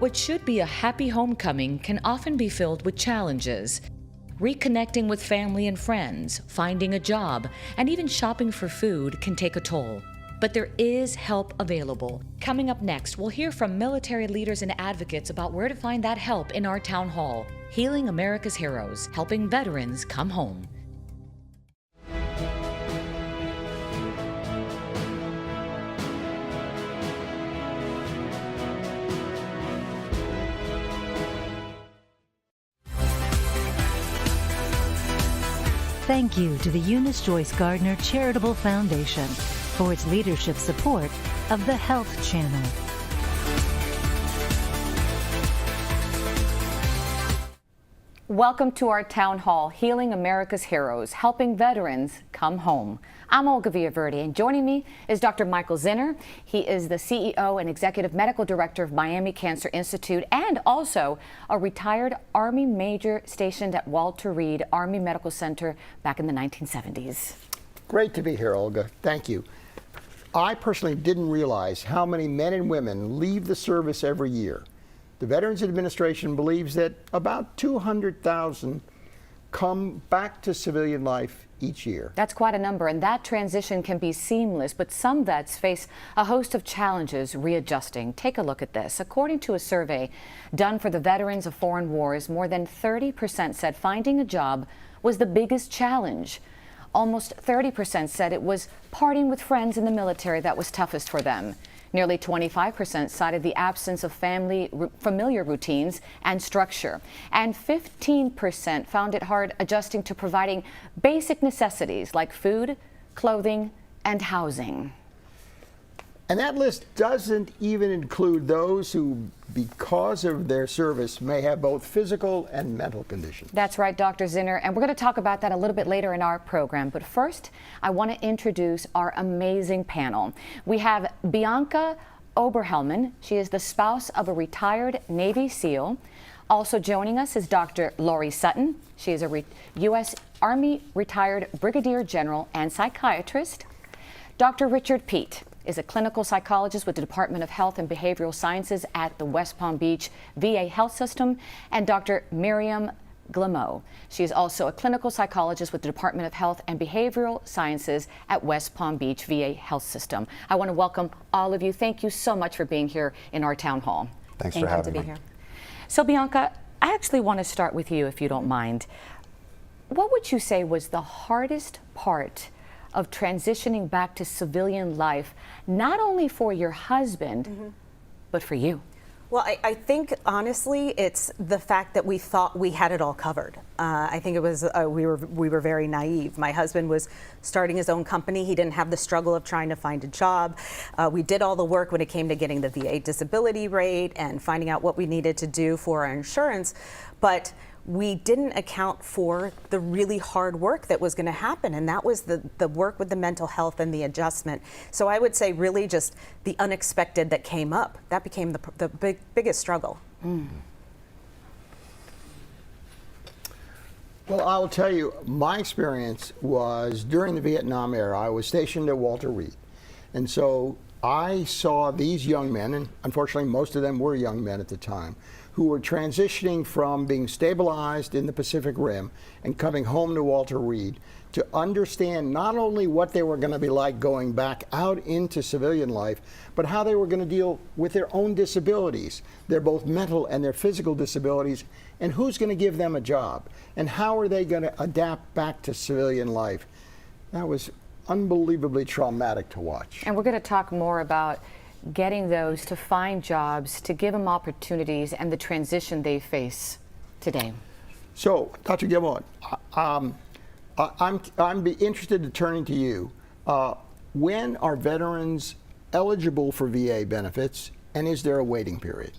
what should be a happy homecoming can often be filled with challenges. Reconnecting with family and friends, finding a job, and even shopping for food can take a toll. But there is help available. Coming up next, we'll hear from military leaders and advocates about where to find that help in our town hall. Healing America's Heroes, helping veterans come home. Thank you to the Eunice Joyce Gardner Charitable Foundation for its leadership support of the Health Channel. Welcome to our town hall, Healing America's Heroes, helping veterans come home. I'm Olga Villaverde, and joining me is Dr. Michael Zinner. He is the CEO and Executive Medical Director of Miami Cancer Institute and also a retired Army Major stationed at Walter Reed Army Medical Center back in the 1970s. Great to be here, Olga. Thank you. I personally didn't realize how many men and women leave the service every year. The Veterans Administration believes that about 200,000 come back to civilian life each year. That's quite a number, and that transition can be seamless, but some vets face a host of challenges readjusting. Take a look at this. According to a survey done for the veterans of foreign wars, more than 30% said finding a job was the biggest challenge. Almost 30% said it was parting with friends in the military that was toughest for them. Nearly 25% cited the absence of familiar routines and structure. And 15% found it hard adjusting to providing basic necessities like food, clothing, and housing. And that list doesn't even include those who, because of their service, may have both physical and mental conditions. That's right, Dr. Zinner, and we're going to talk about that a little bit later in our program. But first, I want to introduce our amazing panel. We have Bianca Oberhelman. She is the spouse of a retired Navy SEAL. Also joining us is Dr. Loree Sutton. She is a U.S. Army retired Brigadier General and psychiatrist. Dr. Richard Peet is a clinical psychologist with the Department of Health and Behavioral Sciences at the West Palm Beach VA Health System, and Dr. Miriam Glamow. She is also a clinical psychologist with the Department of Health and Behavioral Sciences at West Palm Beach VA Health System. I want to welcome all of you. Thank you so much for being here in our town hall. Thanks for having me. So Bianca, I actually want to start with you, if you don't mind. What would you say was the hardest part of transitioning back to civilian life, not only for your husband, but for you? Well, I think honestly, it's the fact that we thought we had it all covered. I think it was we were very naive. My husband was starting his own company. He didn't have the struggle of trying to find a job. We did all the work when it came to getting the VA disability rate and finding out what we needed to do for our insurance, but we didn't account for the really hard work that was going to happen, and that was the work with the mental health and the adjustment. So I would say really just the unexpected that came up, that became the biggest struggle. Well, I'll tell you, my experience was during the Vietnam era. I was stationed at Walter Reed, and so I saw these young men, and unfortunately most of them were young men at the time, who were transitioning from being stabilized in the Pacific Rim and coming home to Walter Reed to understand not only what they were going to be like going back out into civilian life, but how they were going to deal with their own disabilities, their both mental and their physical disabilities, and who's going to give them a job, and how are they going to adapt back to civilian life. That was unbelievably traumatic to watch. And we're going to talk more about getting those to find jobs, to give them opportunities, and the transition they face today. So, Dr. Gilmore, I'm interested in turning to you. When are veterans eligible for VA benefits, and is there a waiting period?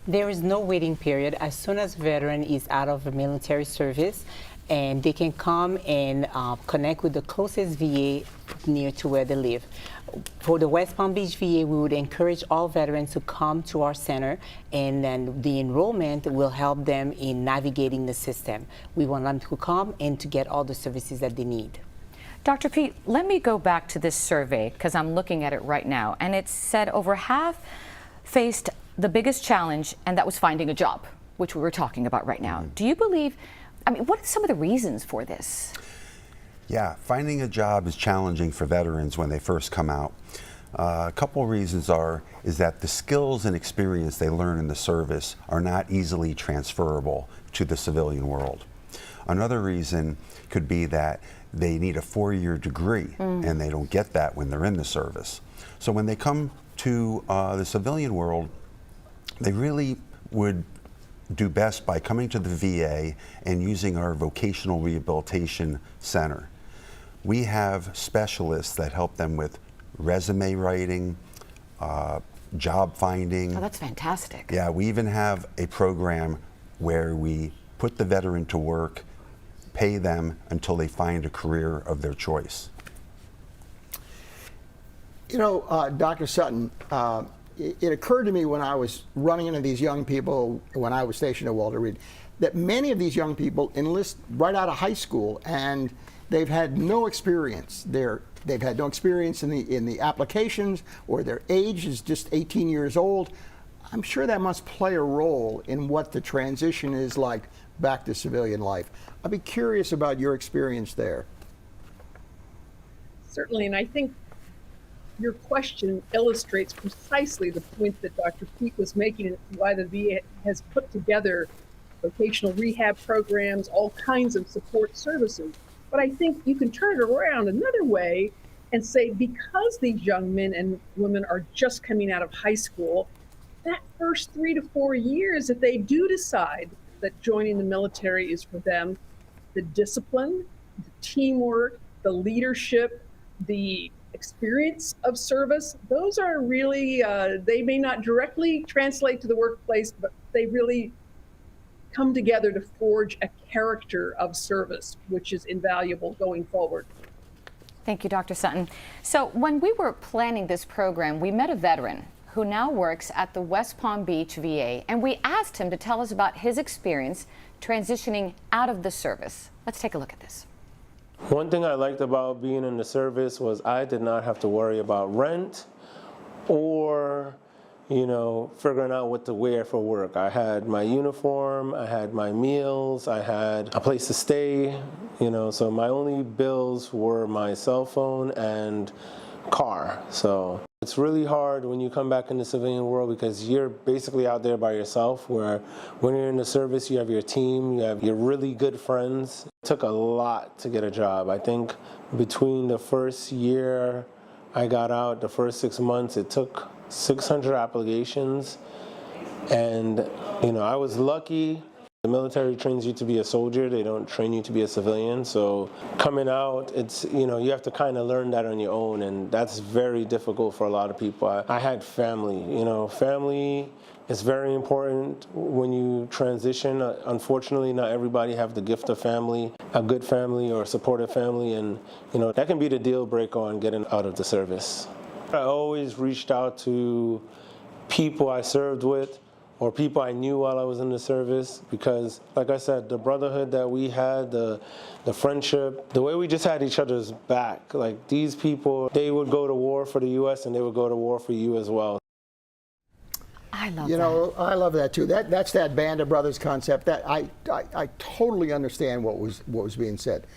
There is no waiting period. As soon as a veteran is out of the military service, and they can come and connect with the closest VA near to where they live. For the West Palm Beach VA, we would encourage all veterans to come to our center, and then the enrollment will help them in navigating the system. We want them to come and to get all the services that they need. Dr. Peet, let me go back to this survey because I'm looking at it right now, and it said over half faced the biggest challenge, and that was finding a job, which we were talking about right now. Do you believe, I mean, what are some of the reasons for this? Yeah, finding a job is challenging for veterans when they first come out. A couple of reasons is that the skills and experience they learn in the service are not easily transferable to the civilian world. Another reason could be that they need a 4-year degree and they don't get that when they're in the service. So when they come to the civilian world, they really would do best by coming to the VA and using our vocational rehabilitation center. We have specialists that help them with resume writing, job finding. Oh, that's fantastic. Yeah, we even have a program where we put the veteran to work, pay them until they find a career of their choice. You know, Dr. Sutton, it occurred to me when I was running into these young people when I was stationed at Walter Reed that many of these young people enlist right out of high school and they've had no experience. They've had no experience in the applications, or their age is just 18 years old. I'm sure that must play a role in what the transition is like back to civilian life. I'd be curious about your experience there. Certainly, and I think your question illustrates precisely the point that Dr. Peet was making, and why the VA has put together vocational rehab programs, all kinds of support services. But I think you can turn it around another way and say, because these young men and women are just coming out of high school, that first 3 to 4 years, if they do decide that joining the military is for them, the discipline, the teamwork, the leadership, the experience of service, those are really, they may not directly translate to the workplace, but they really come together to forge a character of service, which is invaluable going forward. Thank you, Dr. Sutton. So when we were planning this program, we met a veteran who now works at the West Palm Beach VA, and we asked him to tell us about his experience transitioning out of the service. Let's take a look at this. One thing I liked about being in the service was I did not have to worry about rent or, you know, figuring out what to wear for work. I had my uniform, I had my meals, I had a place to stay, you know, so my only bills were my cell phone and car. So it's really hard when you come back in the civilian world because you're basically out there by yourself, where when you're in the service you have your team, you have your really good friends. It took a lot to get a job. I think between the first year I got out, the first 6 months, it took 600 applications, and you know, I was lucky. The military trains you to be a soldier, they don't train you to be a civilian, so coming out, it's, you know, you have to kind of learn that on your own, and that's very difficult for a lot of people. I had family, you know, family is very important when you transition. Unfortunately, not everybody have the gift of family, a good family or a supportive family, and you know, that can be the deal breaker on getting out of the service. I always reached out to people I served with or people I knew while I was in the service, because like I said, the brotherhood that we had, the friendship, the way we just had each other's back. Like these people, they would go to war for the U.S. and they would go to war for you as well. I love that. You know, I love that too. That's that band of brothers concept. That I totally understand what was being said.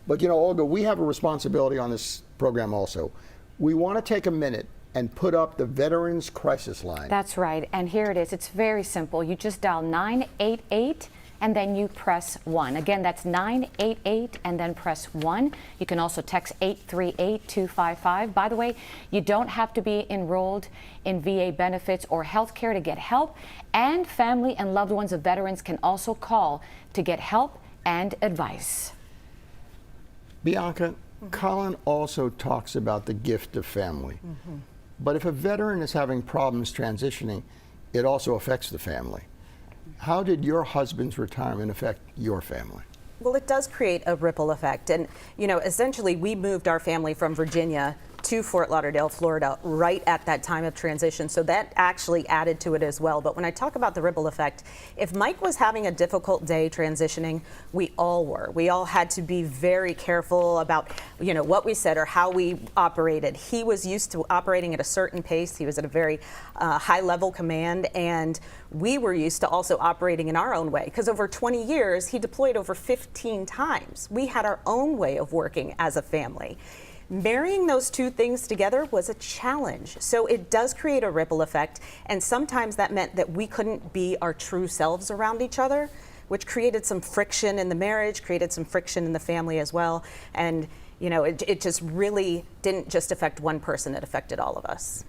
But you know, Olga, we have a responsibility on this program also. We want to take a minute and put up the Veterans Crisis Line. That's right, and here it is. It's very simple. You just dial 988 and then you press 1. Again, that's 988 and then press 1. You can also text 838-255. By the way, you don't have to be enrolled in VA benefits or health care to get help, and family and loved ones of veterans can also call to get help and advice. Bianca, Colin also talks about the gift of family. But if a veteran is having problems transitioning, it also affects the family. How did your husband's retirement affect your family? Well, it does create a ripple effect. And, you know, essentially we moved our family from Virginia to Fort Lauderdale, Florida, right at that time of transition. So that actually added to it as well. But when I talk about the ripple effect, if Mike was having a difficult day transitioning, we all were. We all had to be very careful about, what we said or how we operated. He was used to operating at a certain pace. He was at a very high level command, and we were used to also operating in our own way, because over 20 years, he deployed over 15 times. We had our own way of working as a family. Marrying those two things together was a challenge. So it does create a ripple effect, and sometimes that meant that we couldn't be our true selves around each other, which created some friction in the marriage, created some friction in the family as well. And it just really didn't just affect one person, it affected all of us.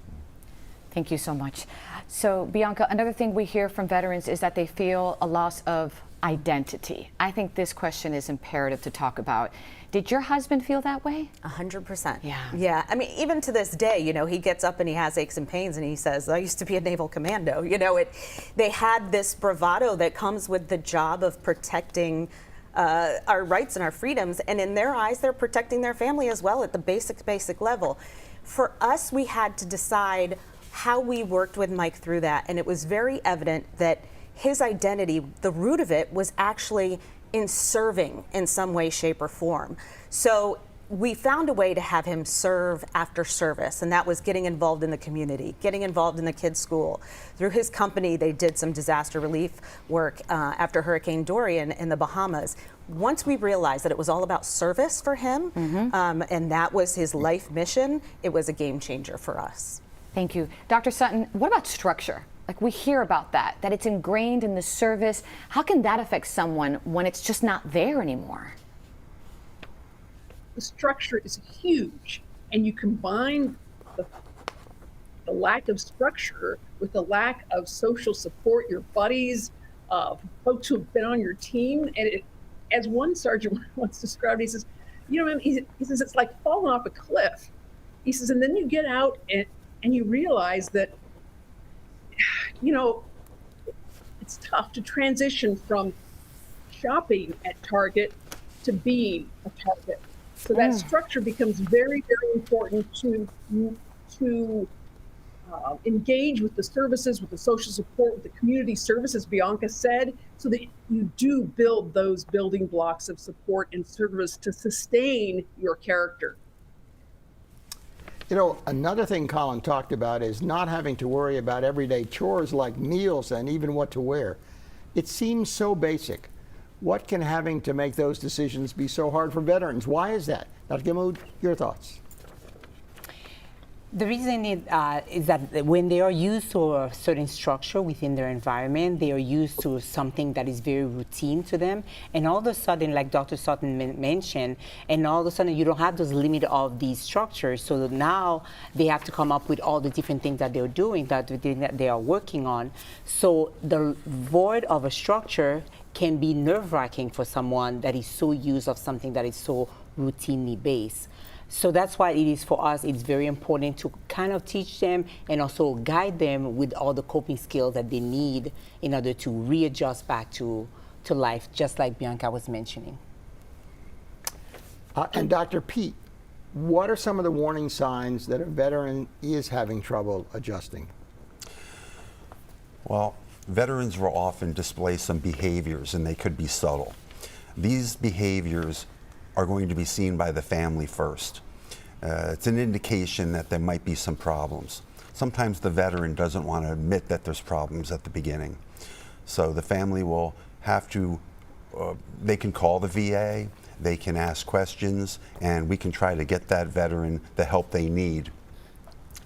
Thank you so much. So Bianca, another thing we hear from veterans is that they feel a loss of identity. I think this question is imperative to talk about. Did your husband feel that way? 100%. Yeah. Yeah. I mean, even to this day, he gets up and he has aches and pains and he says, I used to be a naval commando. They had this bravado that comes with the job of protecting our rights and our freedoms. And in their eyes, they're protecting their family as well at the basic level. For us, we had to decide how we worked with Mike through that. And it was very evident that his identity, the root of it, was actually in serving in some way, shape, or form. So we found a way to have him serve after service, and that was getting involved in the community, getting involved in the kids' school. Through his company, they did some disaster relief work after Hurricane Dorian in the Bahamas. Once we realized that it was all about service for him, and that was his life mission, it was a game changer for us. Thank you. Dr. Sutton, what about structure? Like, we hear about that it's ingrained in the service. How can that affect someone when it's just not there anymore? The structure is huge, and you combine the lack of structure with the lack of social support, your buddies, folks who have been on your team. And as one sergeant once described, he says, he says, it's like falling off a cliff. He says, and then you get out and you realize that, it's tough to transition from shopping at Target to being a Target. So that structure becomes very, very important to engage with the services, with the social support, with the community services, Bianca said, so that you do build those building blocks of support and service to sustain your character. Another thing Colin talked about is not having to worry about everyday chores like meals and even what to wear. It seems so basic. What can having to make those decisions be so hard for veterans? Why is that? Dr. Gimmoud, your thoughts? The reason is that when they are used to a certain structure within their environment, they are used to something that is very routine to them. And all of a sudden, like Dr. Sutton mentioned, and all of a sudden you don't have those limit of these structures. So that now they have to come up with all the different things that they're doing, that they are working on. So the void of a structure can be nerve-wracking for someone that is so used of something that is so routinely based. So that's why it is for us, it's very important to kind of teach them and also guide them with all the coping skills that they need in order to readjust back to life, just like Bianca was mentioning. And Dr. Pete, what are some of the warning signs that a veteran is having trouble adjusting? Well, veterans will often display some behaviors, and they could be subtle. These behaviors are going to be seen by the family first. It's an indication that there might be some problems. Sometimes the veteran doesn't want to admit that there's problems at the beginning. So the family will have to, they can call the VA, they can ask questions, and we can try to get that veteran the help they need.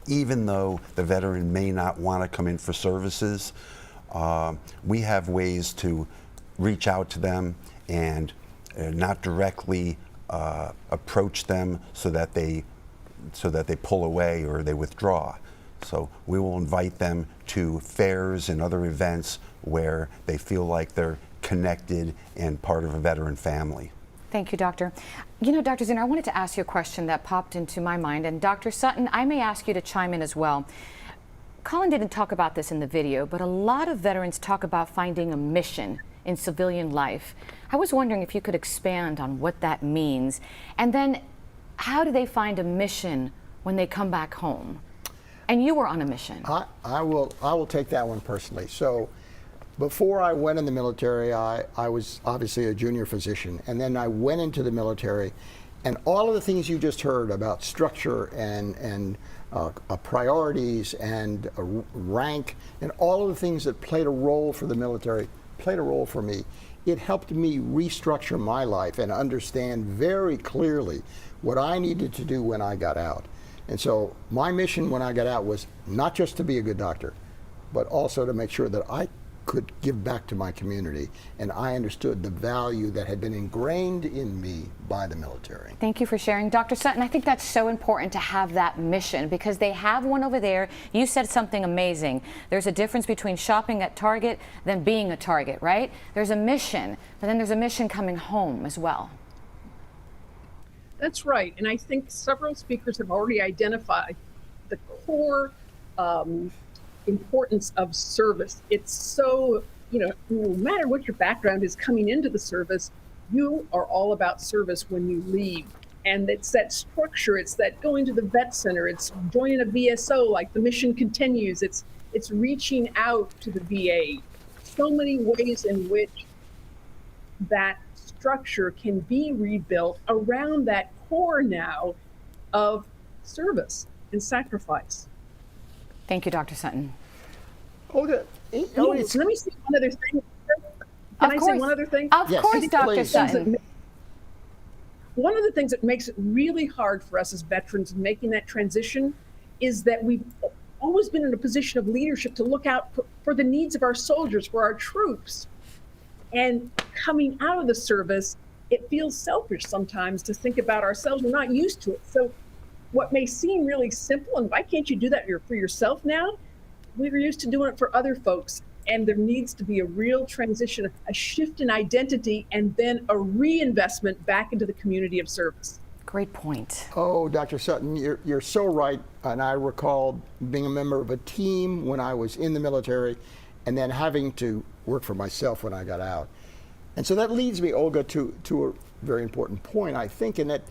Even though the veteran may not want to come in for services, we have ways to reach out to them and not directly approach them so that they pull away or they withdraw. So we will invite them to fairs and other events where they feel like they're connected and part of a veteran family. Thank you, Doctor. Dr. Zinner, I wanted to ask you a question that popped into my mind, and Dr. Sutton, I may ask you to chime in as well. Colin didn't talk about this in the video, but a lot of veterans talk about finding a mission in civilian life. I was wondering if you could expand on what that means, and then how do they find a mission when they come back home? And you were on a mission. I will take that one personally. So before I went in the military, I was obviously a junior physician, and then I went into the military, and all of the things you just heard about structure and priorities and rank and all of the things that played a role for the military played a role for me. It helped me restructure my life and understand very clearly what I needed to do when I got out. And so my mission when I got out was not just to be a good doctor, but also to make sure that I could give back to my community, and I understood the value that had been ingrained in me by the military. Thank you for sharing. Dr. Sutton, I think that's so important to have that mission, because they have one over there. You said something amazing. There's a difference between shopping at Target than being a Target, right? There's a mission, but then there's a mission coming home as well. That's right. And I think several speakers have already identified the core importance of service. It's so, no matter what your background is coming into the service, you are all about service when you leave. And it's that structure, it's that going to the vet center, it's joining a VSO, like the mission continues, it's reaching out to the VA. So many ways in which that structure can be rebuilt around that core now of service and sacrifice. Thank you, Dr. Sutton. Olga, let me say one other thing. Can I say one other thing? Of Yes, course, Dr. please. Sutton. One of the things that makes it really hard for us as veterans in making that transition is that we've always been in a position of leadership to look out for the needs of our soldiers, for our troops. And coming out of the service, it feels selfish sometimes to think about ourselves. We're not used to it. So what may seem really simple, and why can't you do that for yourself now? We were used to doing it for other folks. And there needs to be a real transition, a shift in identity, and then a reinvestment back into the community of service. Great point. Oh, Dr. Sutton, you're so right. And I recall being a member of a team when I was in the military, and then having to work for myself when I got out. And so that leads me, Olga, to a very important point, I think, in that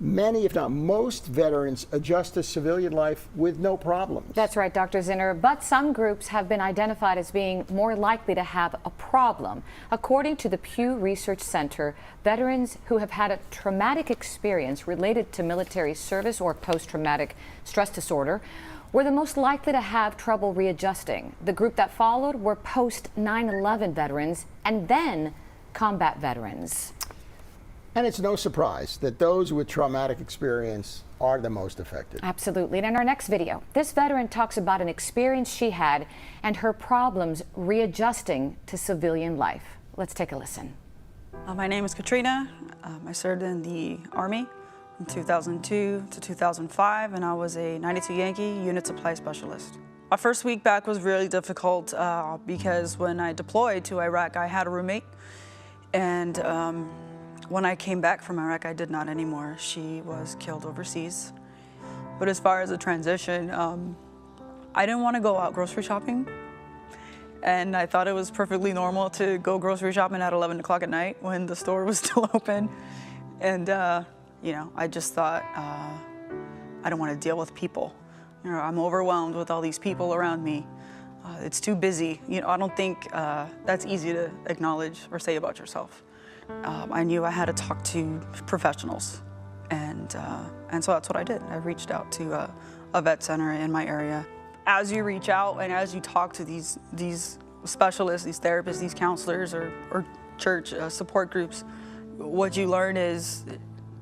many, if not most, veterans adjust to civilian life with no problems. That's right, Dr. Zinner. But some groups have been identified as being more likely to have a problem. According to the Pew Research Center, veterans who have had a traumatic experience related to military service or post-traumatic stress disorder were the most likely to have trouble readjusting. The group that followed were post-9/11 veterans and then combat veterans. And it's no surprise that those with traumatic experience are the most affected. Absolutely. And in our next video, this veteran talks about an experience she had and her problems readjusting to civilian life. Let's take a listen. My name is Katrina. I served in the Army from 2002 to 2005, and I was a 92 Yankee unit supply specialist. My first week back was really difficult because when I deployed to Iraq, I had a roommate, and when I came back from Iraq, I did not anymore. She was killed overseas. But as far as the transition, I didn't want to go out grocery shopping. And I thought it was perfectly normal to go grocery shopping at 11 o'clock at night when the store was still open. And, I just thought, I don't want to deal with people. I'm overwhelmed with all these people around me. It's too busy. I don't think that's easy to acknowledge or say about yourself. I knew I had to talk to professionals, and so that's what I did. I reached out to a vet center in my area. As you reach out and as you talk to these specialists, these therapists, these counselors, or church support groups, what you learn is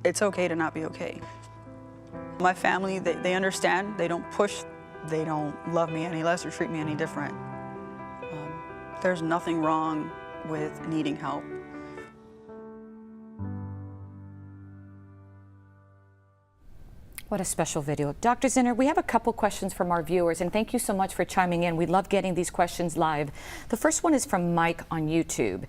it's okay to not be okay. My family, they understand. They don't push. They don't love me any less or treat me any different. There's nothing wrong with needing help. What a special video. Dr. Zinner, we have a couple questions from our viewers, and thank you so much for chiming in. We love getting these questions live. The first one is from Mike on YouTube,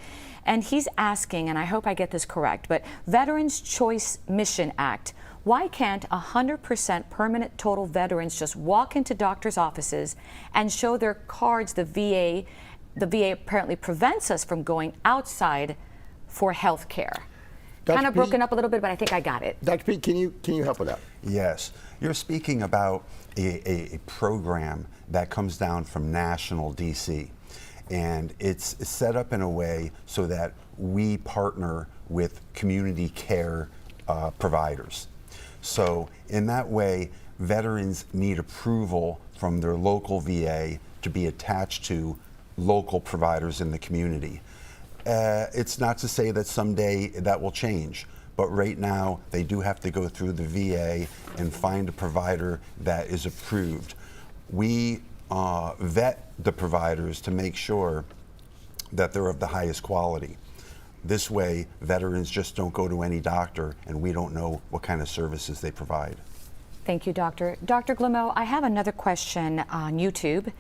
and he's asking, and I hope I get this correct, but Veterans Choice Mission Act, why can't 100% permanent total veterans just walk into doctors' offices and show their cards? The VA apparently prevents us from going outside for health care. Kind of Pete? broken up a little bit, but I think I got it. Dr. Pete, can you help with that? Yes. You're speaking about a program that comes down from national DC. And it's set up in a way so that we partner with community care providers. So in that way, veterans need approval from their local VA to be attached to local providers in the community. It's not to say that someday that will change, but right now they do have to go through the VA and find a provider that is approved. We vet the providers to make sure that they're of the highest quality. This way, veterans just don't go to any doctor and we don't know what kind of services they provide. Thank you, Doctor. Dr. Glimo, I have another question on YouTube.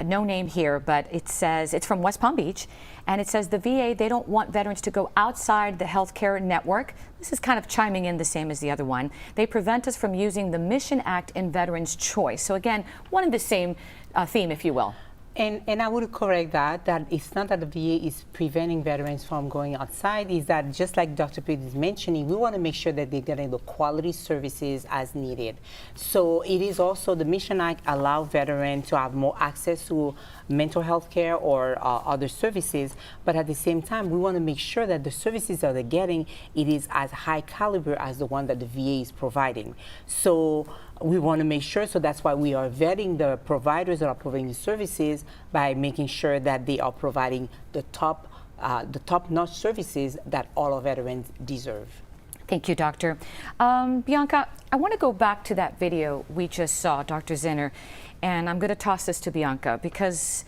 No name here, but it says, it's from West Palm Beach, and it says the VA, they don't want veterans to go outside the healthcare network. This is kind of chiming in the same as the other one. They prevent us from using the Mission Act in Veterans Choice. So again, one and the same theme, if you will. And I would correct that it's not that the VA is preventing veterans from going outside, is that just like Dr. Pete is mentioning, we want to make sure that they're getting the quality services as needed. So it is also, the Mission Act allow veterans to have more access to mental health care or other services, but at the same time, we want to make sure that the services that they're getting, it is as high caliber as the one that the VA is providing. So we want to make sure, so that's why we are vetting the providers that are providing the services by making sure that they are providing the top-notch services that all our veterans deserve. Thank you, Doctor. Bianca, I want to go back to that video we just saw, Dr. Zinner, and I'm going to toss this to Bianca because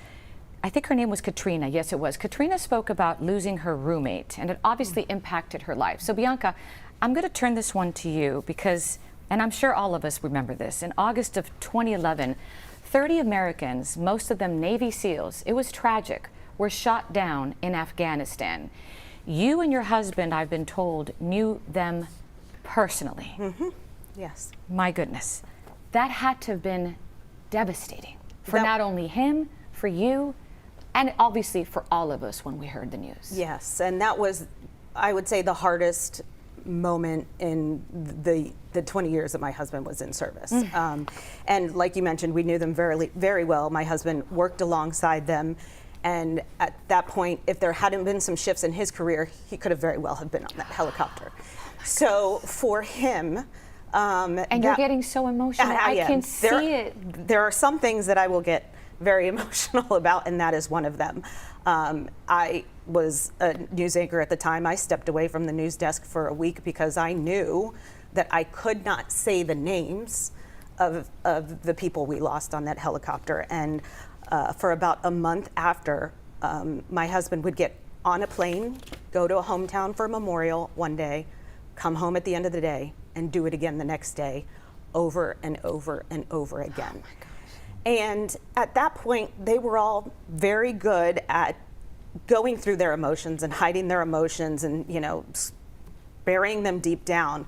I think her name was Katrina. Yes, it was. Katrina spoke about losing her roommate, and it obviously impacted her life. So, Bianca, I'm going to turn this one to you because, and I'm sure all of us remember this, in August of 2011, 30 Americans, most of them Navy SEALs, it was tragic, were shot down in Afghanistan. You and your husband, I've been told, knew them personally. Mm-hmm. Yes. My goodness. That had to have been devastating for not only him, for you, and obviously for all of us when we heard the news. Yes, and that was, I would say, the hardest moment in the 20 years that my husband was in service. And like you mentioned, we knew them very, very well. My husband worked alongside them. And at that point, if there hadn't been some shifts in his career, he could have very well have been on that helicopter. So for him, and you're getting so emotional. I can see it. There are some things that I will get very emotional about, and that is one of them. I was a news anchor at the time. I stepped away from the news desk for a week because I knew that I could not say the names of the people we lost on that helicopter. And for about a month after, my husband would get on a plane, go to a hometown for a memorial one day, come home at the end of the day, and do it again the next day, over and over and over again. Oh my gosh. And at that point, they were all very good at going through their emotions and hiding their emotions and, you know, burying them deep down.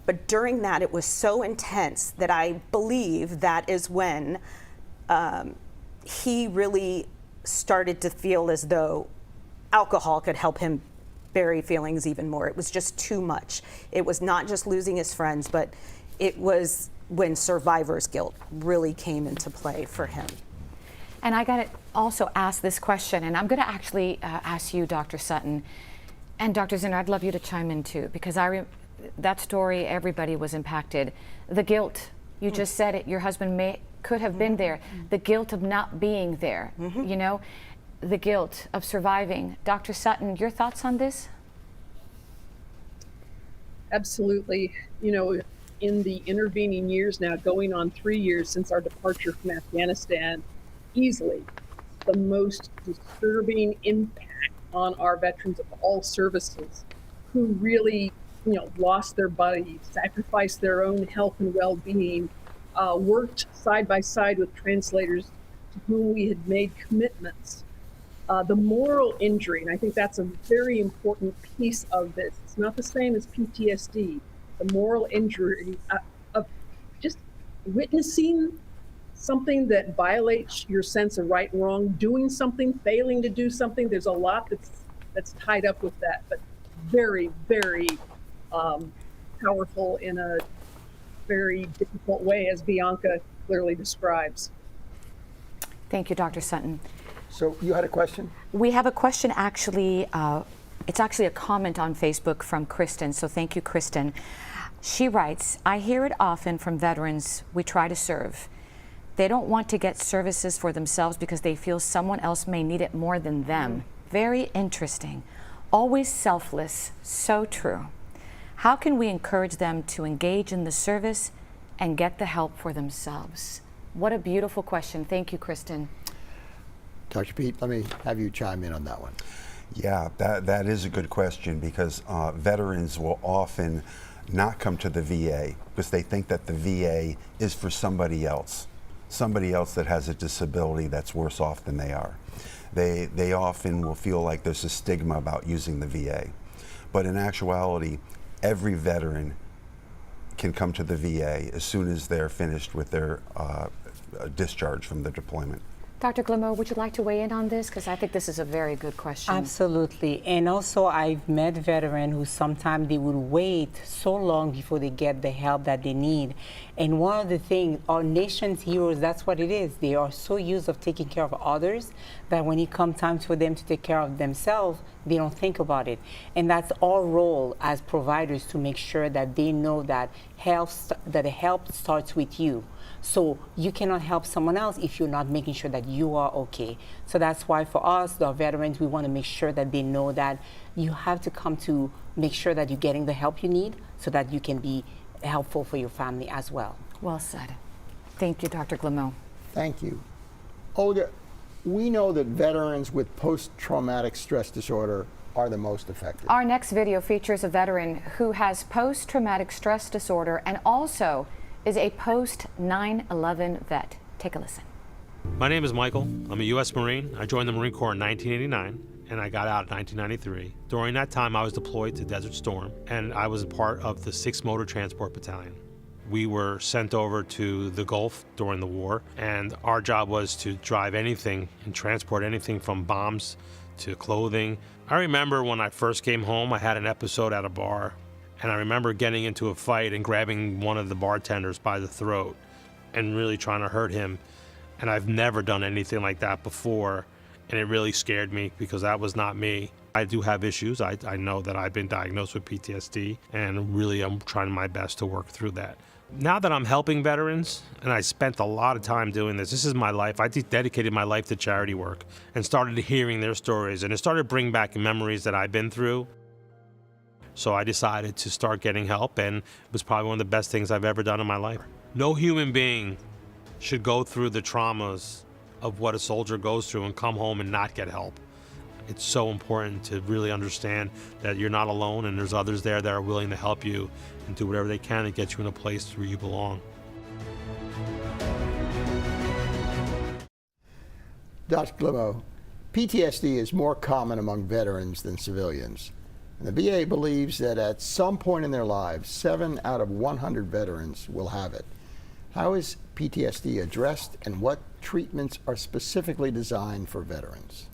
But during that, it was so intense that I believe that is when he really started to feel as though alcohol could help him bury feelings even more. It was just too much. It was not just losing his friends, but it was when survivor's guilt really came into play for him. And I got to also ask this question, and I'm going to actually ask you, Dr. Sutton, and Dr. Zinner, I'd love you to chime in too, because that story, everybody was impacted. The guilt, you just said it, your husband could have been there. The guilt of not being there, you know, the guilt of surviving. Dr. Sutton, your thoughts on this? Absolutely. You know, in the intervening years now, going on 3 years since our departure from Afghanistan, easily the most disturbing impact on our veterans of all services who really, you know, lost their bodies, sacrificed their own health and well-being, worked side by side with translators to whom we had made commitments. The moral injury, and I think that's a very important piece of this. It's not the same as PTSD. The moral injury of just witnessing something that violates your sense of right and wrong, doing something, failing to do something. There's a lot that's tied up with that. But very, very powerful in a very difficult way, as Bianca clearly describes. Thank you, Dr. Sutton. So you had a question? We have a question actually, it's actually a comment on Facebook from Kristen, so thank you, Kristen. She writes, I hear it often from veterans we try to serve. They don't want to get services for themselves because they feel someone else may need it more than them. Very interesting. Always selfless, so true. How can we encourage them to engage in the service and get the help for themselves? What a beautiful question. Thank you, Kristen. Dr. Pete, let me have you chime in on that one. Yeah, that is a good question, because veterans will often not come to the VA because they think that the VA is for somebody else that has a disability that's worse off than they are. They often will feel like there's a stigma about using the VA. But in actuality, every veteran can come to the VA as soon as they're finished with their discharge from the deployment. Dr. Glamour, would you like to weigh in on this? Because I think this is a very good question. Absolutely. And also, I've met veterans who sometimes they would wait so long before they get the help that they need. And one of the things, our nation's heroes, that's what it is. They are so used of taking care of others that when it comes time for them to take care of themselves, they don't think about it. And that's our role as providers, to make sure that they know that the help starts with you. So you cannot help someone else if you're not making sure that you are okay. So that's why for us, the veterans, we want to make sure that they know that you have to come to make sure that you're getting the help you need so that you can be helpful for your family as well. Well said. Thank you, Dr. Glamour. Thank you. Olga, we know that veterans with post-traumatic stress disorder are the most affected. Our next video features a veteran who has post-traumatic stress disorder and also is a post-9/11 vet. Take a listen. My name is Michael. I'm a U.S. Marine. I joined the Marine Corps in 1989, and I got out in 1993. During that time, I was deployed to Desert Storm, and I was a part of the 6th Motor Transport Battalion. We were sent over to the Gulf during the war, and our job was to drive anything and transport anything from bombs to clothing. I remember when I first came home, I had an episode at a bar, and I remember getting into a fight and grabbing one of the bartenders by the throat and really trying to hurt him. And I've never done anything like that before, and it really scared me because that was not me. I do have issues. I know that I've been diagnosed with PTSD, and really I'm trying my best to work through that. Now that I'm helping veterans, and I spent a lot of time doing this is my life. I dedicated my life to charity work and started hearing their stories, and it started bringing back memories that I've been through. So I decided to start getting help, and it was probably one of the best things I've ever done in my life. No human being should go through the traumas of what a soldier goes through and come home and not get help. It's so important to really understand that you're not alone, and there's others there that are willing to help you and do whatever they can to get you in a place where you belong. Dr. Glamour, PTSD is more common among veterans than civilians. And the VA believes that at some point in their lives, 7 out of 100 veterans will have it. How is PTSD addressed, and what treatments are specifically designed for veterans?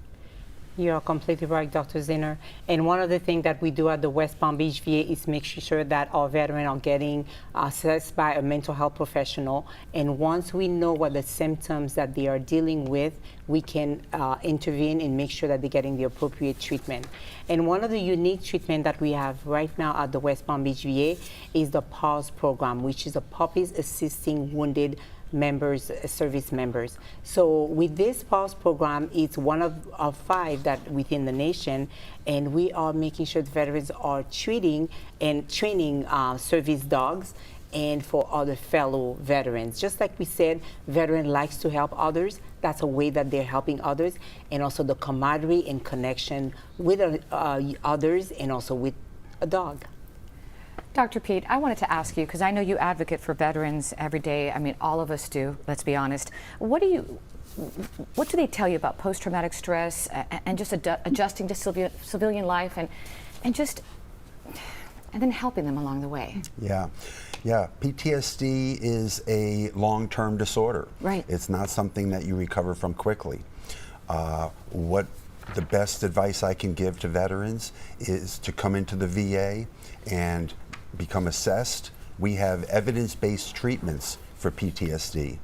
You're completely right, Dr. Zinner. And one of the things that we do at the West Palm Beach VA is make sure that our veterans are getting assessed by a mental health professional. And once we know what the symptoms that they are dealing with, we can intervene and make sure that they're getting the appropriate treatment. And one of the unique treatment that we have right now at the West Palm Beach VA is the PAWS program, which is a Puppies Assisting Wounded members, service members. So with this PAWS program, it's one of 5 that within the nation, and we are making sure the veterans are treating and training service dogs and for other fellow veterans. Just like we said, veteran likes to help others. That's a way that they're helping others, and also the camaraderie and connection with others, and also with a dog. Dr. Pete, I wanted to ask you, because I know you advocate for veterans every day. I mean, all of us do, let's be honest. What do they tell you about post-traumatic stress and just adjusting to civilian life and then helping them along the way? Yeah. PTSD is a long-term disorder. Right. It's not something that you recover from quickly. What The best advice I can give to veterans is to come into the VA and become assessed. We have evidence-based treatments for PTSD.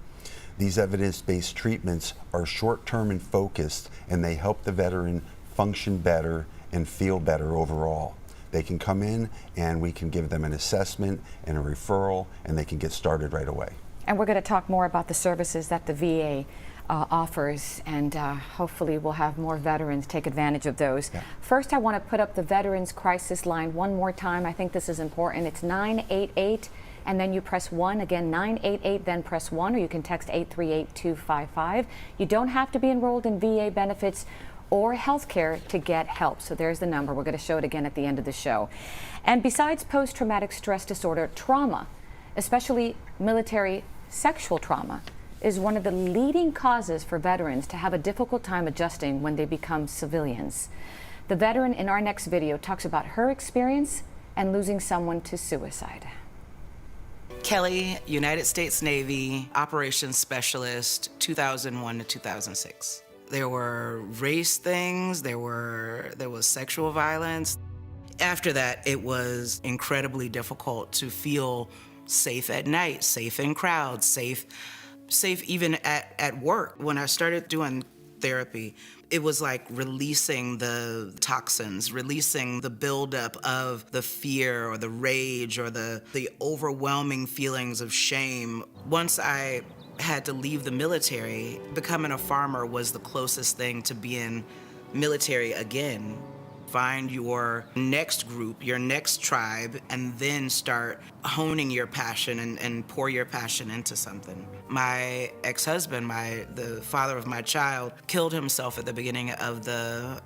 These evidence-based treatments are short-term and focused, and they help the veteran function better and feel better overall. They can come in and we can give them an assessment and a referral, and they can get started right away. And we're going to talk more about the services that the VA offers, and hopefully we'll have more veterans take advantage of those. Yeah. First, I want to put up the Veterans Crisis Line one more time. I think this is important. It's 988, and then you press 1. Again, 988, then press 1, or you can text 838-255. You don't have to be enrolled in VA benefits or health care to get help. So there's the number. We're going to show it again at the end of the show. And besides post-traumatic stress disorder, trauma, especially military sexual trauma, is one of the leading causes for veterans to have a difficult time adjusting when they become civilians. The veteran in our next video talks about her experience and losing someone to suicide. Kelly, United States Navy, Operations Specialist, 2001 to 2006. There were race things, there was sexual violence. After that, it was incredibly difficult to feel safe at night, safe in crowds, safe even at work. When I started doing therapy, it was like releasing the toxins, releasing the buildup of the fear or the rage or the overwhelming feelings of shame. Once I had to leave the military, becoming a farmer was the closest thing to being military again. Find your next group, your next tribe, and then start honing your passion and pour your passion into something. My ex-husband, the father of my child, killed himself at the beginning of the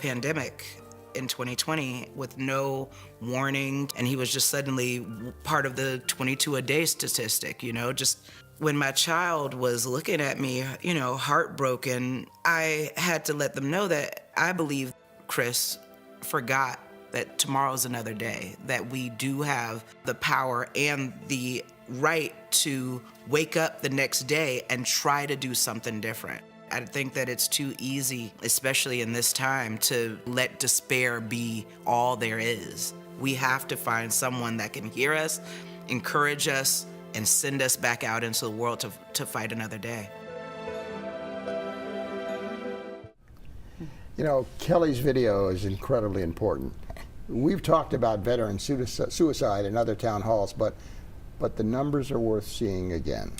pandemic in 2020 with no warning, and he was just suddenly part of the 22 a day statistic, just when my child was looking at me, heartbroken, I had to let them know that I believe Chris forgot that tomorrow's another day, that we do have the power and the right to wake up the next day and try to do something different. I think that it's too easy, especially in this time, to let despair be all there is. We have to find someone that can hear us, encourage us, and send us back out into the world to fight another day. Kelly's video is incredibly important. We've talked about veteran suicide in other town halls, but the numbers are worth seeing again.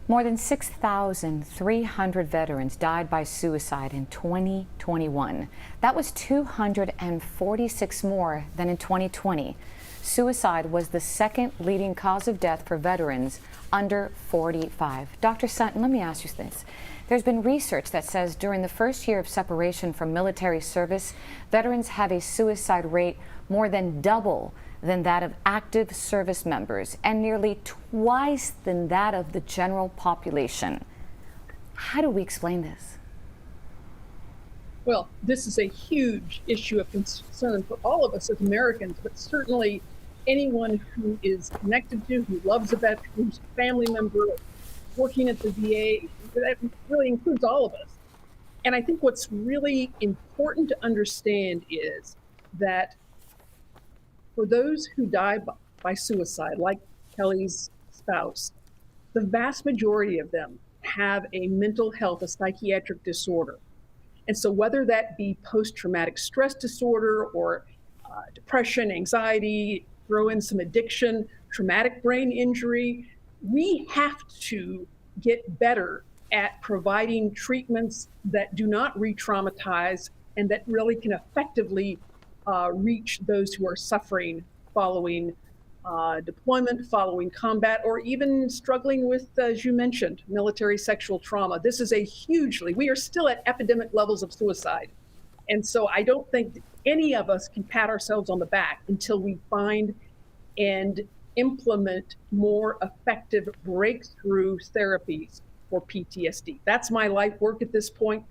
More than 6,300 veterans died by suicide in 2021. That was 246 more than in 2020. Suicide was the second leading cause of death for veterans under 45. Dr. Sutton, let me ask you this. There's been research that says during the first year of separation from military service, veterans have a suicide rate more than double than that of active service members and nearly twice than that of the general population. How do we explain this? Well, this is a huge issue of concern for all of us as Americans, but certainly anyone who is connected to, who loves a veteran, who's a family member, working at the VA, that really includes all of us. And I think what's really important to understand is that for those who die by suicide, like Kelly's spouse, the vast majority of them have a mental health, a psychiatric disorder. And so whether that be post-traumatic stress disorder or depression, anxiety, throw in some addiction, traumatic brain injury, we have to get better at providing treatments that do not re-traumatize and that really can effectively reach those who are suffering following deployment, following combat, or even struggling with, as you mentioned, military sexual trauma. This is we are still at epidemic levels of suicide. And so I don't think any of us can pat ourselves on the back until we find and implement more effective breakthrough therapies for PTSD. That's my life work at this point.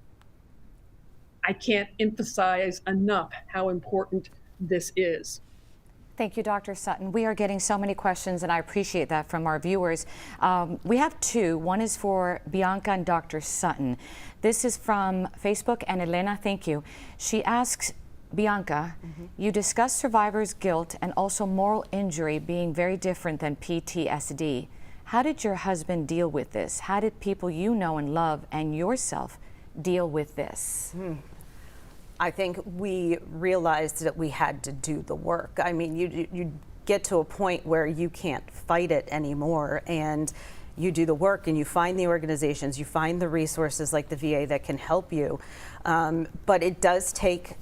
I can't emphasize enough how important this is. Thank you, Dr. Sutton. We are getting so many questions, and I appreciate that from our viewers. We have two. One is for Bianca and Dr. Sutton. This is from Facebook, and Elena, thank you. She asks, Bianca, you discuss survivor's guilt and also moral injury being very different than PTSD. How did your husband deal with this? How did people you know and love and yourself deal with this? I think we realized that we had to do the work. I mean, you get to a point where you can't fight it anymore, and you do the work and you find the organizations, you find the resources like the VA that can help you. But it does take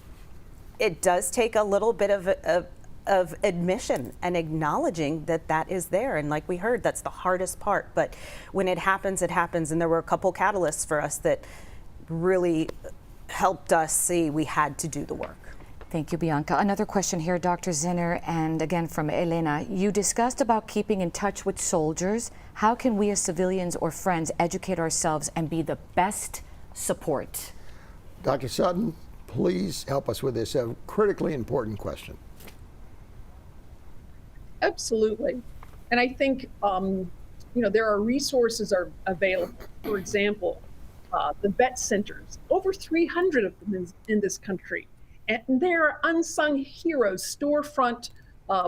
a little bit of admission and acknowledging that that is there. And like we heard, that's the hardest part. But when it happens, it happens. And there were a couple catalysts for us that really helped us see we had to do the work. Thank you, Bianca. Another question here, Dr. Zinner, and again from Elena. You discussed about keeping in touch with soldiers. How can we as civilians or friends educate ourselves and be the best support? Dr. Sutton, please help us with this critically important question. Absolutely. And I think, there are resources are available. For example, the vet centers, over 300 of them in this country. And there are unsung heroes, storefront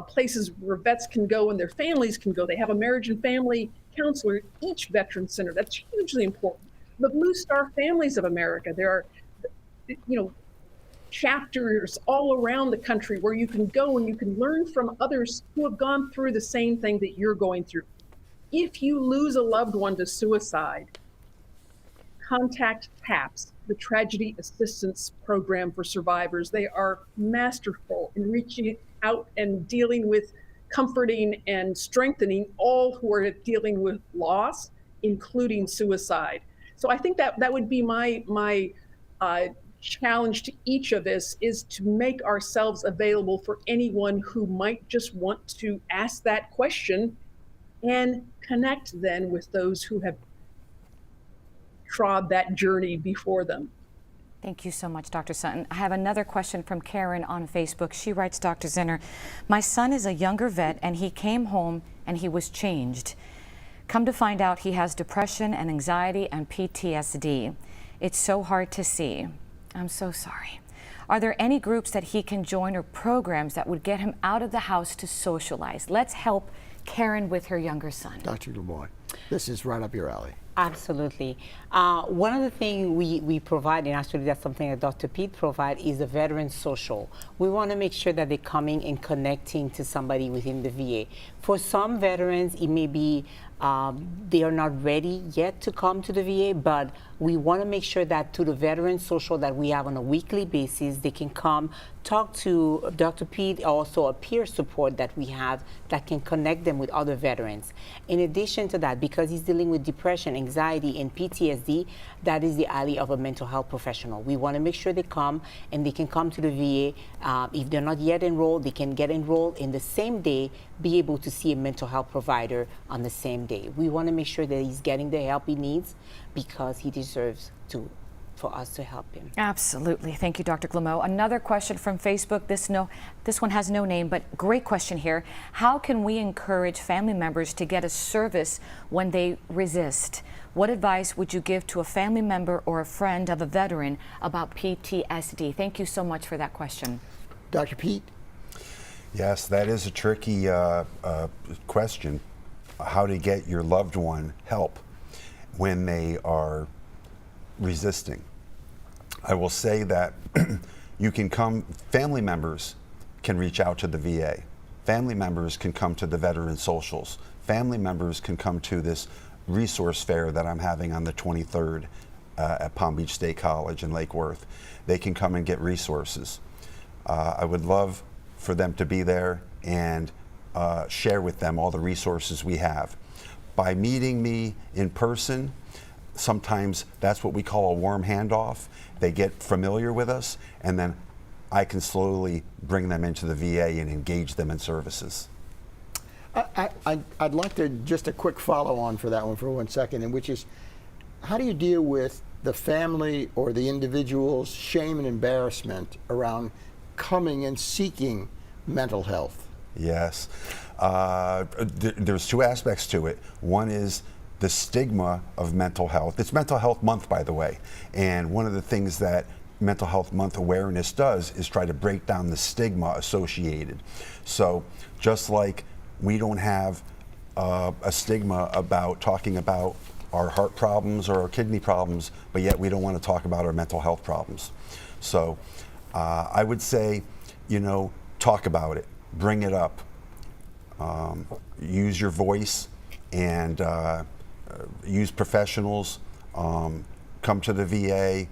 places where vets can go and their families can go. They have a marriage and family counselor at each veteran center. That's hugely important. The Blue Star Families of America, there are, chapters all around the country where you can go and you can learn from others who have gone through the same thing that you're going through. If you lose a loved one to suicide, contact TAPS, the Tragedy Assistance Program for Survivors. They are masterful in reaching out and dealing with comforting and strengthening all who are dealing with loss, including suicide. So I think that would be my challenge to each of us, is to make ourselves available for anyone who might just want to ask that question and connect then with those who have trod that journey before them. Thank you so much, Dr. Sutton. I have another question from Karen on Facebook. She writes, Dr. Zinner, my son is a younger vet and he came home and he was changed. Come to find out he has depression and anxiety and PTSD. It's so hard to see. I'm so sorry. Are there any groups that he can join or programs that would get him out of the house to socialize? Let's help Karen with her younger son. Dr. Lemoy, this is right up your alley. Absolutely. One of the things we provide, and actually that's something that Dr. Pete provides, is a veteran social. We want to make sure that they're coming and connecting to somebody within the VA. For some veterans, it may be they are not ready yet to come to the VA, but we want to make sure that to the veteran social that we have on a weekly basis, they can come talk to Dr. Pete, also a peer support that we have that can connect them with other veterans. In addition to that, because he's dealing with depression, anxiety, and PTSD, that is the alley of a mental health professional. We want to make sure they come and they can come to the VA. If they're not yet enrolled, they can get enrolled in the same day, be able to see a mental health provider on the same day. We want to make sure that he's getting the help he needs because he deserves for us to help him. Absolutely. Thank you, Dr. Glamo. Another question from Facebook. This one has no name, but great question here. How can we encourage family members to get a service when they resist? What advice would you give to a family member or a friend of a veteran about PTSD? Thank you so much for that question. Dr. Pete? Yes, that is a tricky question. How to get your loved one help when they are resisting. I will say that you can come, family members can reach out to the VA. Family members can come to the veteran socials. Family members can come to this resource fair that I'm having on the 23rd at Palm Beach State College in Lake Worth. They can come and get resources. I would love for them to be there and share with them all the resources we have. By meeting me in person, sometimes that's what we call a warm handoff. They get familiar with us, and then I can slowly bring them into the VA and engage them in services. I'd like to just a quick follow on for that one for 1 second, and which is, how do you deal with the family or the individual's shame and embarrassment around coming and seeking mental health Yes. There's two aspects to it. One is the stigma of mental health. It's Mental Health Month, by the way. And one of the things that Mental Health Month awareness does is try to break down the stigma associated. So just like we don't have a stigma about talking about our heart problems or our kidney problems, but yet we don't want to talk about our mental health problems. So I would say, talk about it, bring it up, use your voice, and use professionals, come to the VA,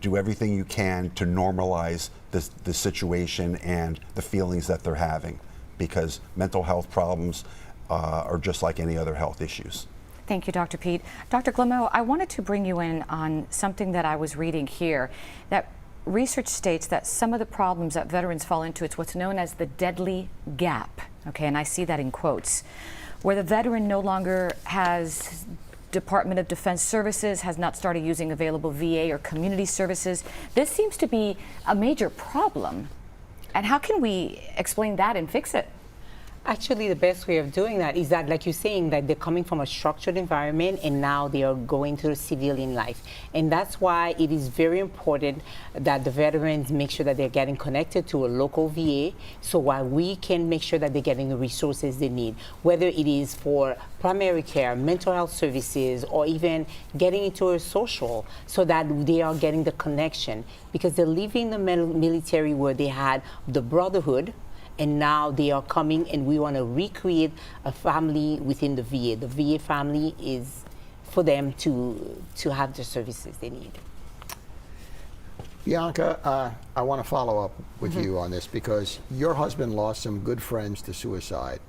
do everything you can to normalize the situation and the feelings that they're having, because mental health problems are just like any other health issues. Thank you, Dr. Pete. Dr. Glimo, I wanted to bring you in on something that I was reading here, that research states that some of the problems that veterans fall into, it's what's known as the deadly gap, okay, and I see that in quotes, where the veteran no longer has Department of Defense services, has not started using available VA or community services. This seems to be a major problem. And how can we explain that and fix it? Actually, the best way of doing that is that, like you're saying, that they're coming from a structured environment and now they are going to civilian life. And that's why it is very important that the veterans make sure that they're getting connected to a local VA, so while we can make sure that they're getting the resources they need, whether it is for primary care, mental health services, or even getting into a social, so that they are getting the connection. Because they're leaving the military where they had the brotherhood, and now they are coming and we want to recreate a family within the VA. The VA family is for them to have the services they need. Bianca, I want to follow up with you on this, because your husband lost some good friends to suicide.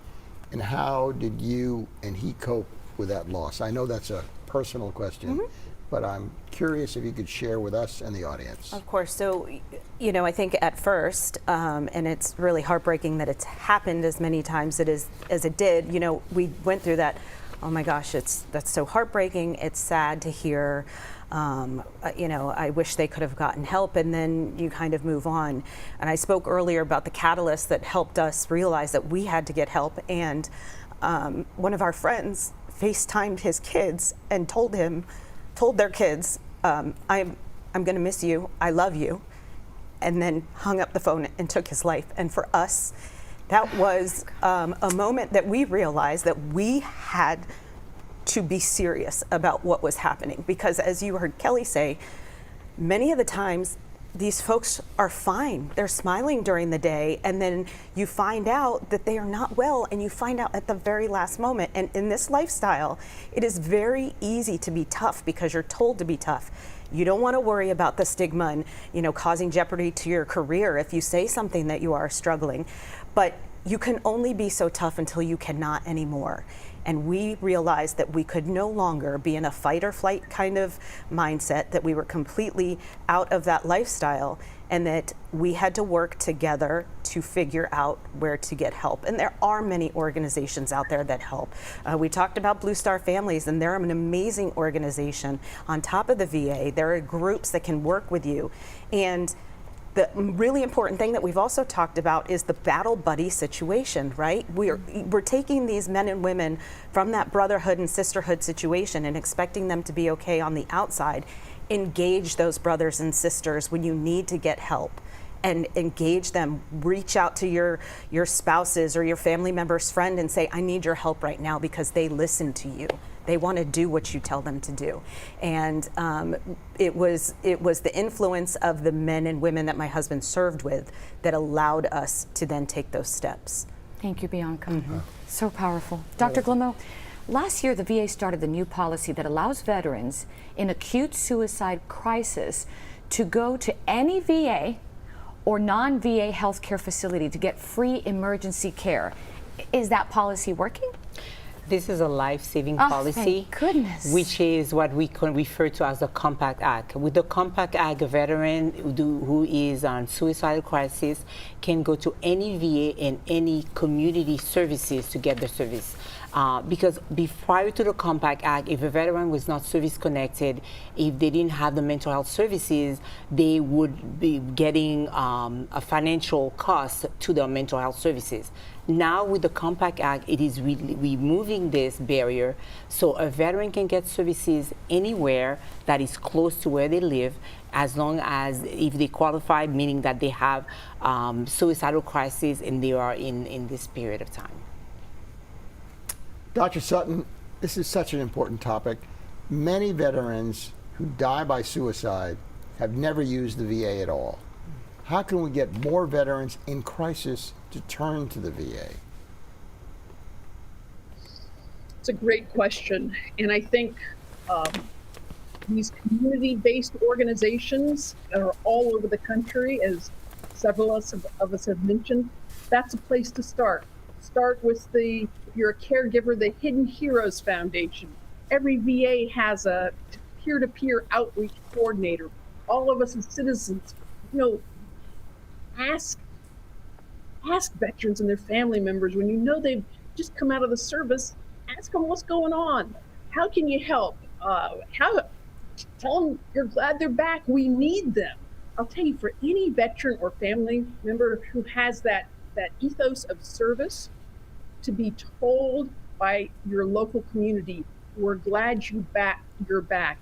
And how did you and he cope with that loss? I know that's a personal question, but I'm curious if you could share with us and the audience. Of course. So, I think at first, and it's really heartbreaking that it's happened as many times as it did, we went through that, oh my gosh, that's so heartbreaking, it's sad to hear, I wish they could have gotten help, and then you kind of move on. And I spoke earlier about the catalyst that helped us realize that we had to get help, and one of our friends FaceTimed his kids and told their kids, I'm going to miss you, I love you, and then hung up the phone and took his life. And for us, that was a moment that we realized that we had to be serious about what was happening. Because as you heard Kelly say, many of the times these folks are fine. They're smiling during the day, and then you find out that they are not well, and you find out at the very last moment. And in this lifestyle, it is very easy to be tough because you're told to be tough. You don't want to worry about the stigma and, causing jeopardy to your career if you say something that you are struggling. But you can only be so tough until you cannot anymore. And we realized that we could no longer be in a fight or flight kind of mindset, that we were completely out of that lifestyle, and that we had to work together to figure out where to get help. And there are many organizations out there that help. We talked about Blue Star Families, and they're an amazing organization. On top of the VA, there are groups that can work with you. And the really important thing that we've also talked about is the battle buddy situation, right? We're taking these men and women from that brotherhood and sisterhood situation and expecting them to be okay on the outside. Engage those brothers and sisters when you need to get help, and engage them. Reach out to your spouses or your family member's friend and say, I need your help right now, because they listen to you. They want to do what you tell them to do. And it was the influence of the men and women that my husband served with that allowed us to then take those steps. Thank you, Bianca. So powerful. Dr. Glimo, last year the VA started the new policy that allows veterans in acute suicide crisis to go to any VA or non-VA healthcare facility to get free emergency care. Is that policy working? This is a life-saving policy, thank goodness, which is what we can refer to as the Compact Act. With the Compact Act, a veteran who is on suicidal crisis can go to any VA and any community services to get the service. Because prior to the Compact Act, if a veteran was not service connected, if they didn't have the mental health services, they would be getting a financial cost to their mental health services. Now with the Compact Act, it is removing this barrier so a veteran can get services anywhere that is close to where they live, as long as if they qualify, meaning that they have suicidal crisis and they are in this period of time. Dr. Sutton, this is such an important topic. Many veterans who die by suicide have never used the VA at all. How can we get more veterans in crisis to turn to the VA? It's a great question. And I think these community-based organizations that are all over the country, as several of us have mentioned, that's a place to start. Start with if you're a caregiver, the Hidden Heroes Foundation. Every VA has a peer-to-peer outreach coordinator. All of us as citizens, ask veterans and their family members, when you know they've just come out of the service, ask them what's going on. How can you help? Tell them you're glad they're back. We need them. I'll tell you, for any veteran or family member who has that ethos of service, to be told by your local community, we're glad you're back.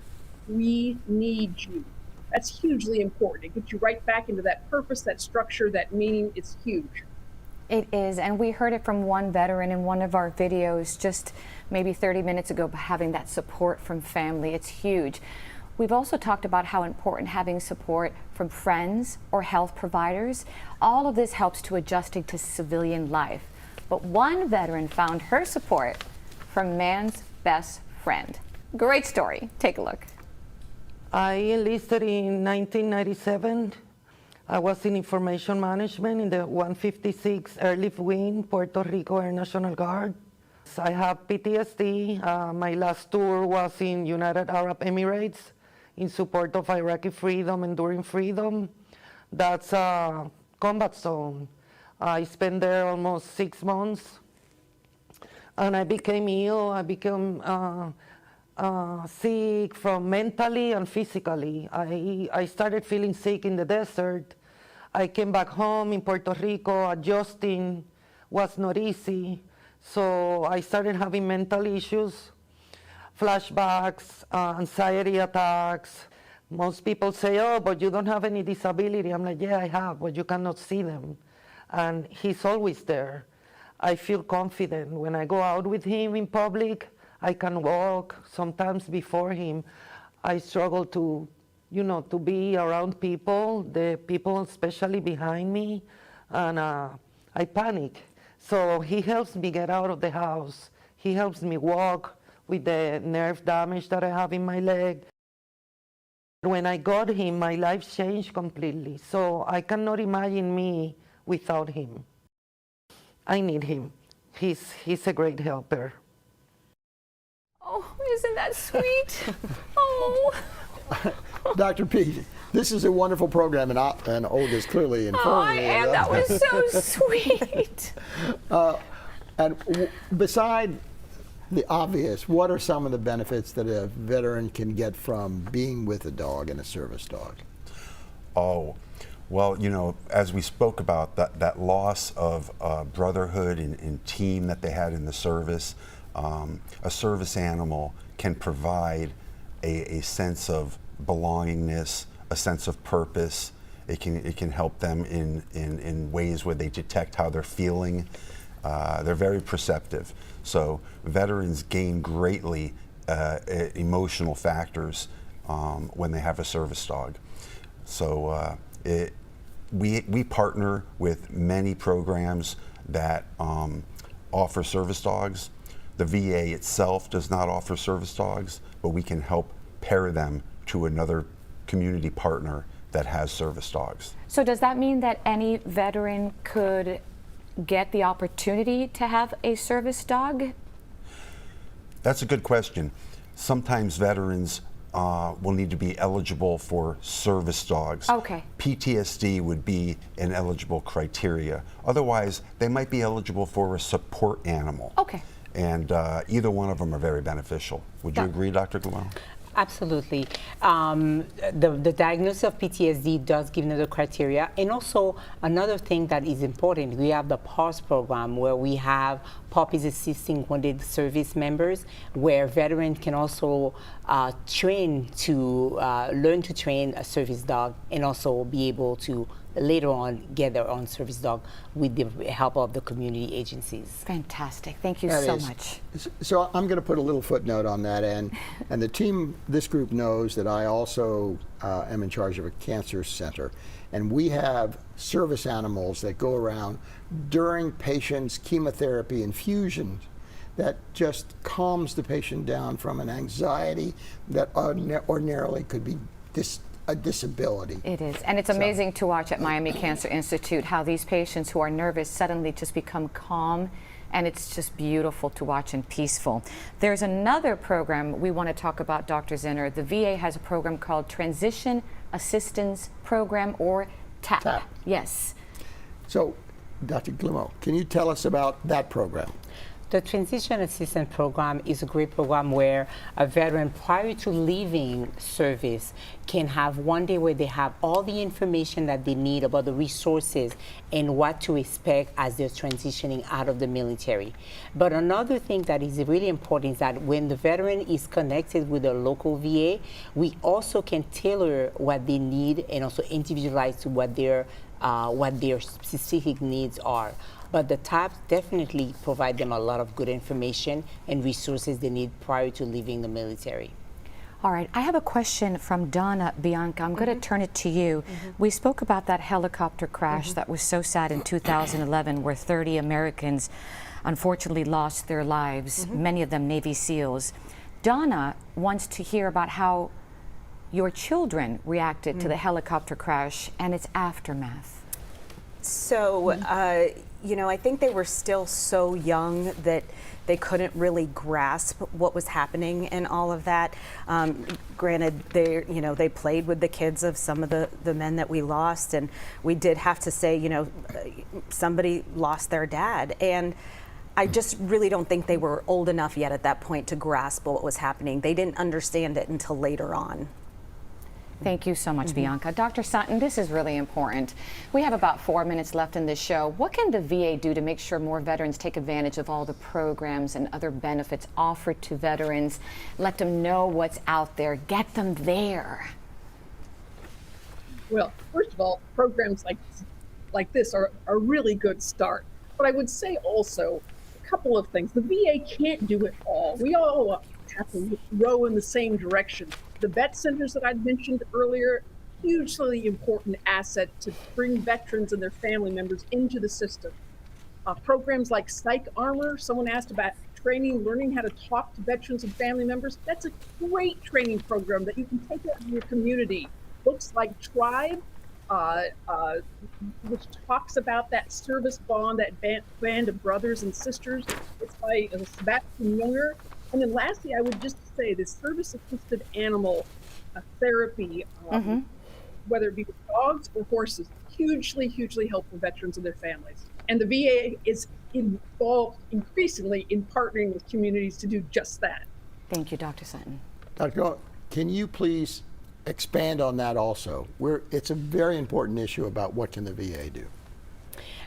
We need you. That's hugely important. It gets you right back into that purpose, that structure, that meaning. It's huge. It is, and we heard it from one veteran in one of our videos just maybe 30 minutes ago, having that support from family. It's huge. We've also talked about how important having support from friends or health providers. All of this helps to adjusting to civilian life. But one veteran found her support from man's best friend. Great story. Take a look. I enlisted in 1997. I was in information management in the 156 Airlift Wing, Puerto Rico Air National Guard. I have PTSD. My last tour was in United Arab Emirates in support of Iraqi freedom, enduring freedom. That's a combat zone. I spent there almost 6 months, and I became ill. I became sick from mentally and physically. I started feeling sick in the desert. I came back home in Puerto Rico. Adjusting was not easy, so I started having mental issues, flashbacks, anxiety attacks. Most people say, oh, but you don't have any disability. I'm like, yeah, I have, but you cannot see them. And he's always there. I feel confident. When I go out with him in public, I can walk. Sometimes before him, I struggle to be around people, the people especially behind me, and I panic. So he helps me get out of the house. He helps me walk with the nerve damage that I have in my leg. When I got him, my life changed completely. So I cannot imagine me without him. I need him. He's a great helper. Oh, isn't that sweet? Oh. Dr. P, this is a wonderful program, and Olga's clearly informed me. I am. That was so sweet. Beside the obvious, what are some of the benefits that a veteran can get from being with a dog and a service dog? Oh, well, as we spoke about, that loss of brotherhood and team that they had in the service, a service animal can provide a sense of belongingness, a sense of purpose. It can help them in ways where they detect how they're feeling. They're very perceptive. So veterans gain greatly emotional factors when they have a service dog. So we partner with many programs that offer service dogs. The VA itself does not offer service dogs, but we can help pair them to another community partner that has service dogs. So does that mean that any veteran could get the opportunity to have a service dog? That's a good question. Sometimes veterans will need to be eligible for service dogs. Okay. PTSD would be an eligible criteria. Otherwise, they might be eligible for a support animal. Okay. And either one of them are very beneficial. Would you agree, Dr. Guillaume? Absolutely. The diagnosis of PTSD does give another criteria. And also another thing that is important, we have the PAWS program where we have puppies assisting wounded service members, where veterans can also learn to train a service dog and also be able to later on get their own service dog with the help of the community agencies. Fantastic. Thank you That so is. much. So I'm going to put a little footnote on that end. And the team, this group knows that I also am in charge of a cancer center. And we have service animals that go around during patients' chemotherapy infusions that just calms the patient down from an anxiety that ordinarily could be a disability. It is, and it's amazing to watch at Miami Cancer Institute how these patients who are nervous suddenly just become calm, and it's just beautiful to watch and peaceful. There's another program we want to talk about, Dr. Zinner. The VA has a program called Transition Assistance Program, or TAP. TAP. Yes. So, Dr. Glimo, can you tell us about that program? The Transition Assistance Program is a great program where a veteran prior to leaving service can have one day where they have all the information that they need about the resources and what to expect as they're transitioning out of the military. But another thing that is really important is that when the veteran is connected with a local VA, we also can tailor what they need and also individualize to what their specific needs are. But the TAPs definitely provide them a lot of good information and resources they need prior to leaving the military. All right, I have a question from Donna Bianca. I'm going to turn it to you. We spoke about that helicopter crash that was so sad in 2011 where 30 Americans unfortunately lost their lives, many of them Navy SEALs. Donna wants to hear about how your children reacted to the helicopter crash and its aftermath. So, you know, I think they were still so young that they couldn't really grasp what was happening and all of that. Granted, they played with the kids of some of the men that we lost, and we did have to say, somebody lost their dad. And I just really don't think they were old enough yet at that point to grasp what was happening. They didn't understand it until later on. Thank you so much, Bianca. Dr. Sutton, this is really important. We have about 4 minutes left in this show. What can the VA do to make sure more veterans take advantage of all the programs and other benefits offered to veterans? Let them know what's out there. Get them there. Well, first of all, programs like this are a really good start. But I would say also a couple of things. The VA can't do it all. We all have to row in the same direction. The vet centers that I mentioned earlier, hugely important asset to bring veterans and their family members into the system. Programs like Psych Armor, someone asked about training, learning how to talk to veterans and family members. That's a great training program that you can take out in your community. Books like Tribe, which talks about that service bond, that band of brothers and sisters. It's by Sebastian Junger. And then lastly, I would just say the service-assisted animal therapy, whether it be with dogs or horses, hugely, hugely helpful veterans and their families. And the VA is involved increasingly in partnering with communities to do just that. Thank you, Dr. Sutton. Dr. Can you please expand on that also? It's a very important issue about what can the VA do.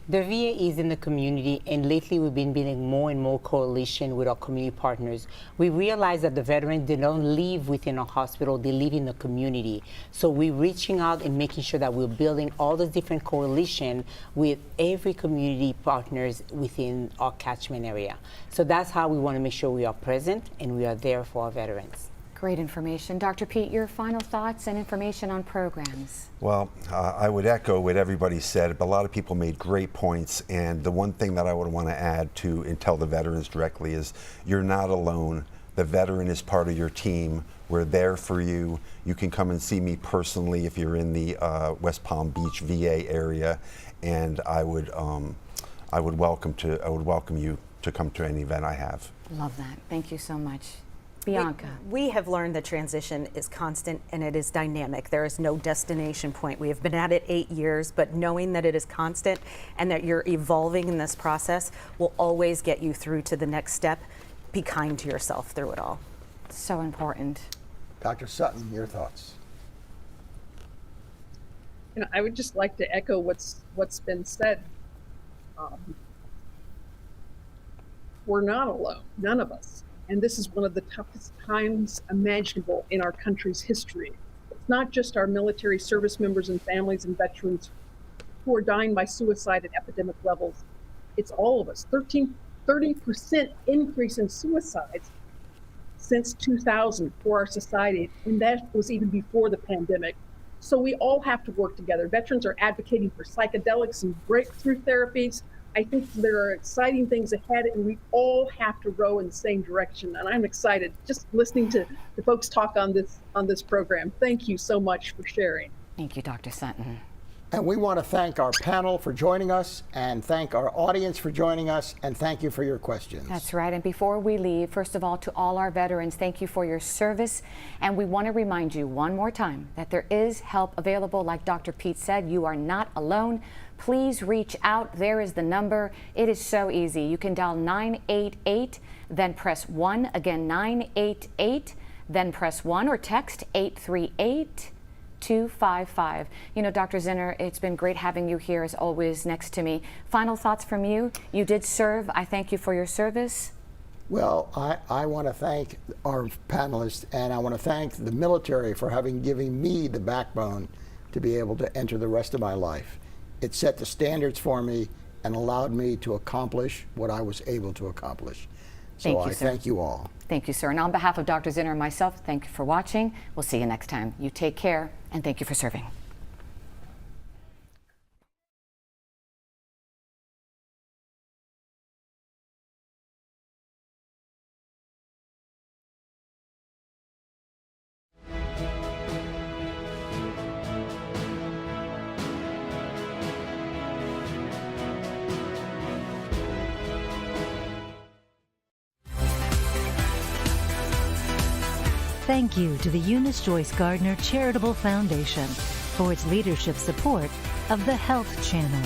The VA is in the community, and lately we've been building more and more coalition with our community partners. We realize that the veterans, they don't live within a hospital, they live in the community. So we're reaching out and making sure that we're building all those different coalition with every community partners within our catchment area. So that's how we want to make sure we are present and we are there for our veterans. Great information. Dr. Pete, your final thoughts and information on programs. Well, I would echo what everybody said, but a lot of people made great points, and the one thing that I would want to add to and tell the veterans directly is you're not alone. The veteran is part of your team. We're there for you. You can come and see me personally if you're in the West Palm Beach VA area, and I would welcome you to come to any event I have. Love that. Thank you so much. Bianca. We have learned that transition is constant and it is dynamic. There is no destination point. We have been at it 8 years, but knowing that it is constant and that you're evolving in this process will always get you through to the next step. Be kind to yourself through it all. So important. Dr. Sutton, your thoughts? I would just like to echo what's been said. We're not alone, none of us. And this is one of the toughest times imaginable in our country's history. It's not just our military service members and families and veterans who are dying by suicide at epidemic levels. It's all of us. 30% increase in suicides since 2000 for our society, and that was even before the pandemic. So we all have to work together. Veterans are advocating for psychedelics and breakthrough therapies. I think there are exciting things ahead, and we all have to row in the same direction. And I'm excited just listening to the folks talk on this program. Thank you so much for sharing. Thank you, Dr. Sutton. And we want to thank our panel for joining us, and thank our audience for joining us, and thank you for your questions. That's right. And before we leave, first of all, to all our veterans, thank you for your service. And we want to remind you one more time that there is help available. Like Dr. Pete said, you are not alone. Please reach out. There is the number. It is so easy. You can dial 988, then press 1. Again, 988, then press 1, or text 838-255. You know, Dr. Zinner, it's been great having you here as always next to me. Final thoughts from you? You did serve. I thank you for your service. Well, I want to thank our panelists, and I want to thank the military for giving me the backbone to be able to enter the rest of my life. It set the standards for me and allowed me to accomplish what I was able to accomplish. So I thank you all. Thank you, sir. And on behalf of Dr. Zinner and myself, thank you for watching. We'll see you next time. You take care, and thank you for serving. Thank you to the Eunice Joyce Gardner Charitable Foundation for its leadership support of the Health Channel.